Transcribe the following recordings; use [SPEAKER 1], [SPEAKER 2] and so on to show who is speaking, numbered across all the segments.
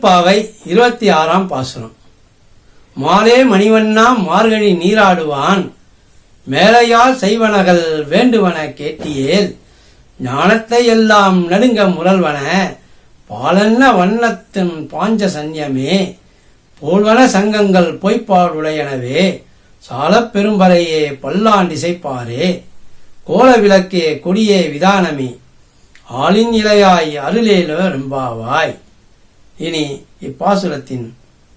[SPEAKER 1] திருப்பாவை 26ஆம் பாசுரம். மாலே மணிவண்ணா மார்கழி நீராடுவான், மேலையால் செய்வனகள் வேண்டுவன கேட்டியேல், ஞானத்தை எல்லாம் நடுங்க முரல்வன பாலன்ன வண்ணத்தின் பாஞ்ச சன்யமே, போல்வன சங்கங்கள் பொய்ப்பாடுடையனவே சாலப் பெரும்பறையே பல்லாண்டிசைப்பாரே, கோல விளக்கே கொடியே விதானமே ஆளின் இலையாய் அருளேலோ ரெம்பாவாய். இனி இப்பாசுரத்தின்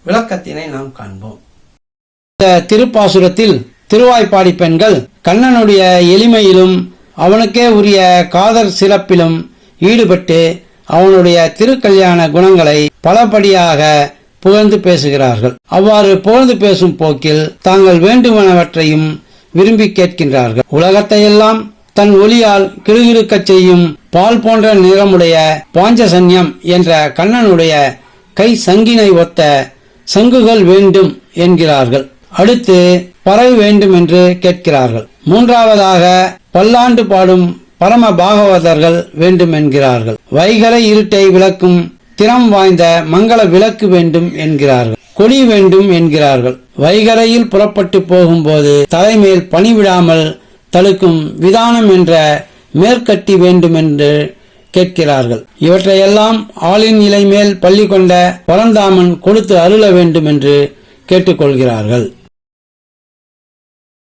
[SPEAKER 1] விளக்கத்தினை நாம் காண்போம். இந்த திருப்பாசுரத்தில் திருவாய்ப்பாடி பெண்கள் கண்ணனுடைய எளிமையிலும் அவனுக்கே உரிய காதல் சிறப்பிலும் ஈடுபட்டு அவனுடைய திருக்கல்யாண குணங்களை பலபடியாக புகழ்ந்து பேசுகிறார்கள். அவ்வாறு புகழ்ந்து பேசும் போக்கில் தாங்கள் வேண்டுவனவற்றையும் விரும்பி கேட்கின்றார்கள். உலகத்தையெல்லாம் தன் ஒளியால் கிளுகிழுக்கச் செய்யும் பால் போன்ற நிறமுடைய பாஞ்சசன்யம் என்ற கண்ணனுடைய கை சங்கினை ஒத்த சங்குகள் வேண்டும் என்கிறார்கள். அடுத்து பறவை வேண்டும் என்று கேட்கிறார்கள். மூன்றாவதாக பல்லாண்டு பாடும் பரம பாகவதர்கள் வேண்டும் என்கிறார்கள். வைகரை இருட்டை விளக்கும் திறம் வாய்ந்த மங்கள விளக்கு வேண்டும் என்கிறார்கள். கொடி வேண்டும் என்கிறார்கள். வைகரையில் புறப்பட்டு போகும்போது தலைமேல் பணிவிடாமல் தடுக்கும் விதானம் என்ற மேற்கட்டி வேண்டும் என்று கேட்கிறார்கள். இவற்றையெல்லாம் ஆளின் இலை மேல் பள்ளி கொண்ட பரந்தாமன் கொடுத்து அருள வேண்டும் என்று கேட்டுக்கொள்கிறார்கள்.